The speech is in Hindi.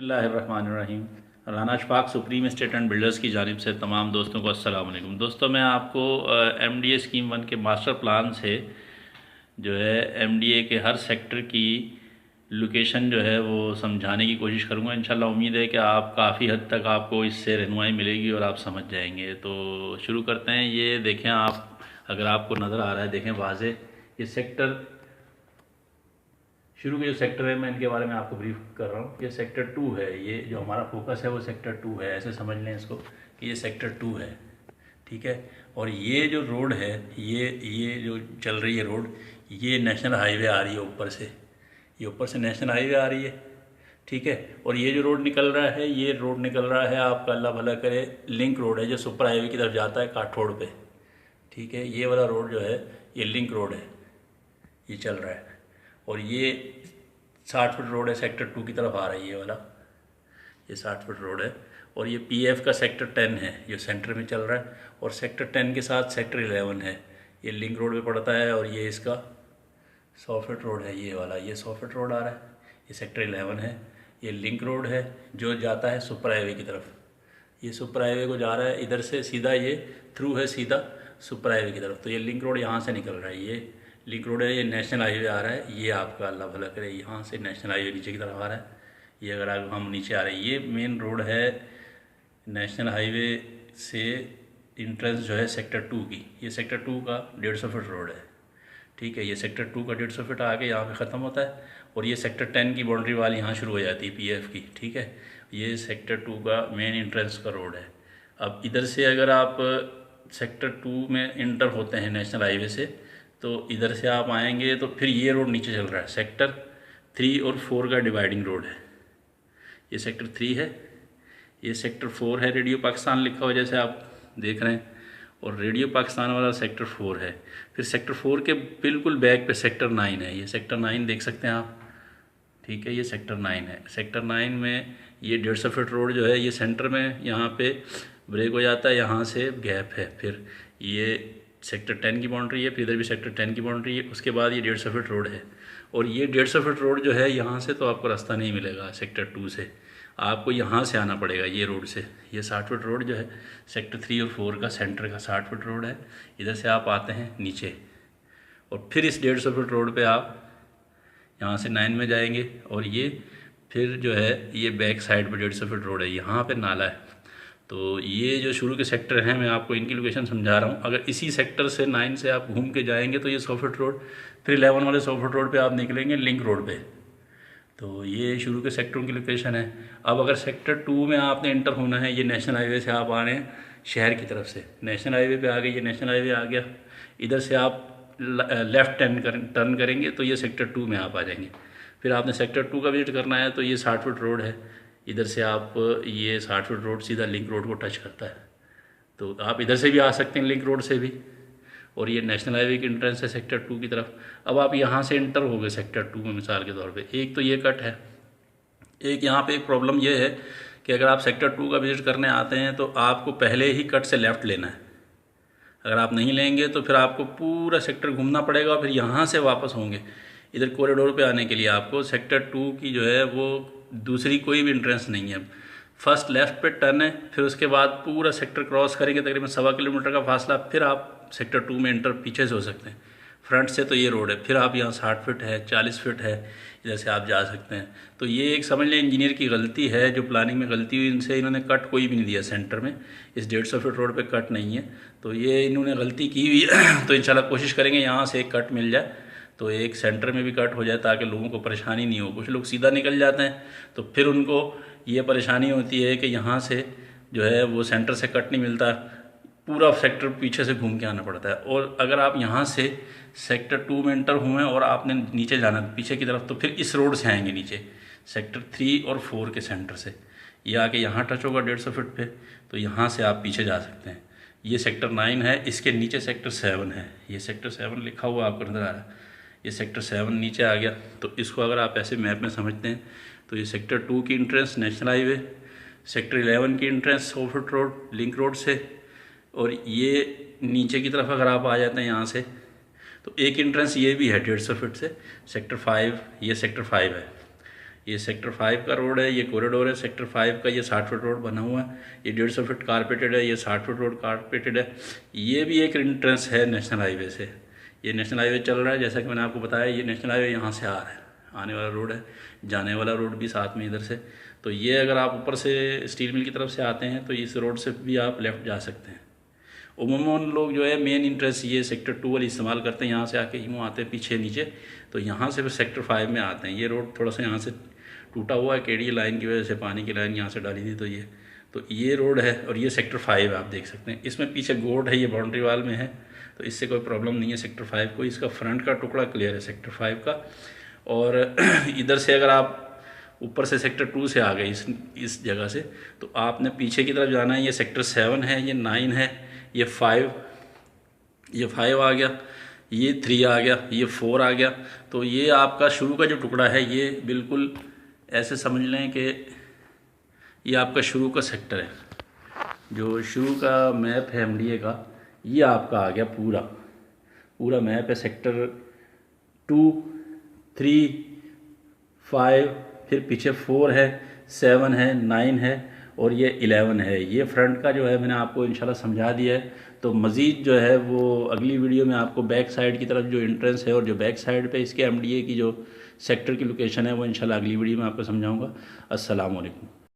बिस्मिल्लाहिर्रहमानिर्रहीम। Rana Ashfaq supreme estate and builders की जानिब से तमाम दोस्तों को अस्सलाम वालेकुम। दोस्तों, मैं आपको एमडीए स्कीम 1 के मास्टर प्लान से जो है एमडीए के हर सेक्टर की लोकेशन जो है वो समझाने की कोशिश करूँगा। इंशाल्लाह उम्मीद है कि आप काफ़ी हद तक आपको इससे रहनुमाई मिलेगी और आप समझ जाएंगे। तो शुरू करते हैं। ये देखें आप, अगर आपको नज़र आ रहा है, देखें वाज़े, ये सेक्टर शुरू के जो सेक्टर है, मैं इनके बारे में आपको ब्रीफ कर रहा हूँ। ये सेक्टर 2 है। ये जो हमारा फोकस है वो सेक्टर 2 है। ऐसे समझ लें इसको कि ये सेक्टर 2 है, ठीक है। और ये जो रोड है, ये जो चल रही है रोड, ये नेशनल हाईवे आ रही है ऊपर से। ये ऊपर से नेशनल हाईवे आ रही है, ठीक है। और ये जो रोड निकल रहा है, ये रोड निकल रहा है आपका, अल्लाह भला करे, लिंक रोड है जो सुपर हाईवे की तरफ जाता है काठोड़ पे, ठीक है। ये वाला रोड जो है ये लिंक रोड है, ये चल रहा है। और ये 60 फुट रोड है, सेक्टर 2 की तरफ आ रही है वाला, ये 60 फुट रोड है। और ये पीएफ का सेक्टर 10 है जो सेंटर में चल रहा है। और सेक्टर 10 के साथ सेक्टर 11 है, ये लिंक रोड पे पड़ता है। और ये इसका 100 फुट रोड है, ये वाला, ये 100 फुट रोड आ रहा है, ये सेक्टर 11 है। ये लिंक रोड है जो जाता है सुपर हाईवे की तरफ। ये सुपर हाईवे को जा रहा है इधर से सीधा, ये थ्रू है सीधा सुपर हाईवे की तरफ। तो ये लिंक रोड यहाँ से निकल रहा है, ये लिंक रोड है। ये नेशनल हाईवे आ रहा है, ये आपका अल्लाह भला करे यहाँ से नेशनल हाईवे नीचे की तरफ आ रहा है। ये अगर हम नीचे आ रहे हैं, ये मेन रोड है नेशनल हाईवे से इंट्रेंस जो है सेक्टर 2 की। ये सेक्टर 2 का 150 फुट रोड है, ठीक है। ये सेक्टर 2 का 150 फुट आके यहाँ पे ख़त्म होता है। और ये सेक्टर 10 की बाउंड्री वाल यहाँ शुरू हो जाती है पीएफ की, ठीक है। ये सेक्टर 2 का मेन इंट्रेंस का रोड है। अब इधर से अगर आप सेक्टर 2 में इंटर होते हैं नेशनल हाईवे से, तो इधर से आप आएंगे तो फिर ये रोड नीचे चल रहा है, सेक्टर 3 और 4 का डिवाइडिंग रोड है। ये सेक्टर 3 है, ये सेक्टर 4 है, रेडियो पाकिस्तान लिखा हुआ जैसे आप देख रहे हैं। और रेडियो पाकिस्तान वाला सेक्टर 4 है। फिर सेक्टर 4 के बिल्कुल बैक पे सेक्टर 9 है, ये सेक्टर 9 देख सकते हैं आप, ठीक है। ये सेक्टर 9 है। सेक्टर 9 में ये 150 फुट रोड जो है, ये सेंटर में यहाँ पे ब्रेक हो जाता है, यहाँ से गैप है। फिर ये सेक्टर 10 की बाउंड्री है, फिर इधर भी सेक्टर 10 की बाउंड्री है। उसके बाद ये 150 फुट रोड है। और ये 150 फुट रोड जो है, यहाँ से तो आपको रास्ता नहीं मिलेगा सेक्टर 2 से, आपको यहाँ से आना पड़ेगा ये रोड से। ये 60 फुट रोड जो है सेक्टर 3 और 4 का सेंटर का 60 फुट रोड है। इधर से आप आते हैं नीचे और फिर इस 150 फुट रोड पे आप यहाँ से 9 में जाएंगे। और ये फिर जो है ये बैक साइड पे 150 फुट रोड है, यहाँ पे नाला है। तो ये जो शुरू के सेक्टर हैं, मैं आपको इनकी लोकेशन समझा रहा हूँ। अगर इसी सेक्टर से 9 से आप घूम के जाएंगे तो ये 100 फुट रोड, फिर 11 वाले 100 फुट रोड पे आप निकलेंगे लिंक रोड पे। तो ये शुरू के सेक्टरों की लोकेशन है। अब अगर सेक्टर 2 में आपने इंटर होना है, ये नेशनल हाईवे से आप आ रहे हैं शहर की तरफ से, नेशनल हाईवे पे आ गए, ये नेशनल हाईवे आ गया। इधर से आप लेफ़्ट टर्न करेंगे तो ये सेक्टर 2 में आप आ जाएंगे। फिर आपने सेक्टर 2 का विजिट करना है तो ये 60 फुट रोड है। इधर से आप, ये 60 फुट रोड सीधा लिंक रोड को टच करता है। तो आप इधर से भी आ सकते हैं लिंक रोड से भी। और ये नेशनल हाईवे की एंट्रेंस है सेक्टर 2 की तरफ। अब आप यहाँ से इंटर हो गए सेक्टर 2 में, मिसाल के तौर पे एक तो ये कट है। एक यहाँ पे एक प्रॉब्लम ये है कि अगर आप सेक्टर 2 का विजिट करने आते हैं तो आपको पहले ही कट से लेफ़्ट लेना है। अगर आप नहीं लेंगे तो फिर आपको पूरा सेक्टर घूमना पड़ेगा, फिर यहाँ से वापस होंगे इधर कॉरिडोर पे आने के लिए। आपको सेक्टर 2 की जो है वो दूसरी कोई भी एंट्रेंस नहीं है। फर्स्ट लेफ़्ट पे टर्न है, फिर उसके बाद पूरा सेक्टर क्रॉस करेंगे, तकरीबन 1.25 किलोमीटर का फासला, फिर आप सेक्टर 2 में एंटर पीछे से हो सकते हैं। फ्रंट से तो ये रोड है, फिर आप यहाँ 60 फीट है, 40 फीट है, इधर से आप जा सकते हैं। तो ये एक समझ लें इंजीनियर की गलती है, जो प्लानिंग में गलती हुई, इनसे इन्होंने कट कोई भी नहीं दिया सेंटर में। इस 150 फीट रोड पे कट नहीं है, तो ये इन्होंने गलती की हुई है। तो इंशाल्लाह कोशिश करेंगे यहाँ से एक कट मिल जाए, तो एक सेंटर में भी कट हो जाए ताकि लोगों को परेशानी नहीं हो। कुछ लोग सीधा निकल जाते हैं तो फिर उनको ये परेशानी होती है कि यहाँ से जो है वो सेंटर से कट नहीं मिलता, पूरा सेक्टर पीछे से घूम के आना पड़ता है। और अगर आप यहाँ से सेक्टर 2 में एंटर हुए और आपने नीचे जाना पीछे की तरफ, तो फिर इस रोड से आएंगे नीचे सेक्टर 3 और 4 के सेंटर से। ये आके यहाँ टच होगा 150 फीट पे, तो यहाँ से आप पीछे जा सकते हैं। ये सेक्टर 9 है, इसके नीचे सेक्टर 7 है। ये सेक्टर 7 लिखा हुआ आपको नज़र आ रहा है, ये सेक्टर 7 नीचे आ गया। तो इसको अगर आप ऐसे मैप में समझते हैं तो ये सेक्टर 2 की एंट्रेंस नेशनल हाईवे, सेक्टर 11 की entrance 100 foot road link road से, और ये नीचे की तरफ अगर आप आ जाते हैं यहाँ से तो एक एंट्रेंस ये भी है 150 फीट से, सेक्टर 5, ये सेक्टर 5 है। ये सेक्टर 5 का रोड है, ये कॉरिडोर है सेक्टर 5 का। ये 60 फुट रोड बना हुआ है, ये 150 फुट कारपेटेड है, ये 60 फुट रोड कारपेटेड है। ये भी एक एंट्रेंस है नेशनल हाईवे से। ये नेशनल हाईवे चल रहा है, जैसा कि मैंने आपको बताया, ये नेशनल हाईवे यहाँ से आ रहा है, आने वाला रोड है, जाने वाला रोड भी साथ में इधर से। तो ये अगर आप ऊपर से स्टील मिल की तरफ से आते हैं तो इस रोड से भी आप लेफ़्ट जा सकते हैं। उमूमन लोग जो है मेन इंटरेस्ट ये सेक्टर 2 वाली इस्तेमाल करते हैं, यहाँ से आके यूँ आते हैं पीछे नीचे, तो यहाँ से फिर सेक्टर 5 में आते हैं। ये रोड थोड़ा सा यहाँ से टूटा हुआ है, केडी लाइन की वजह से, पानी की लाइन यहाँ से डाली थी, तो ये रोड है और ये सेक्टर 5 आप देख सकते हैं। इसमें पीछे गोड है, ये बाउंड्री वाल में है, तो इससे कोई प्रॉब्लम नहीं है सेक्टर 5 को। इसका फ्रंट का टुकड़ा क्लियर है सेक्टर 5 का। और इधर से अगर आप ऊपर से सेक्टर 2 से आ गए इस जगह से, तो आपने पीछे की तरफ जाना है। ये सेक्टर 7 है, ये 9 है, ये 5 आ गया, ये 3 आ गया, ये 4 आ गया। तो ये आपका शुरू का जो टुकड़ा है, ये बिल्कुल ऐसे समझ लें कि ये आपका शुरू का सेक्टर है। जो शुरू का मैप है एमडीए का, ये आपका आ गया पूरा मैप है। सेक्टर 2, 3, 5, फिर पीछे 4 है, 7 है, 9 है और ये 11 है। ये फ्रंट का जो है मैंने आपको इंशाल्लाह समझा दिया है। तो मज़ीद जो है वो अगली वीडियो में आपको बैक साइड की तरफ जो एंट्रेंस है और जो बैक साइड पे इसके एमडीए की जो सेक्टर की लोकेशन है, वो इंशाल्लाह अगली वीडियो में आपको समझाऊंगा। अस्सलाम वालेकुम।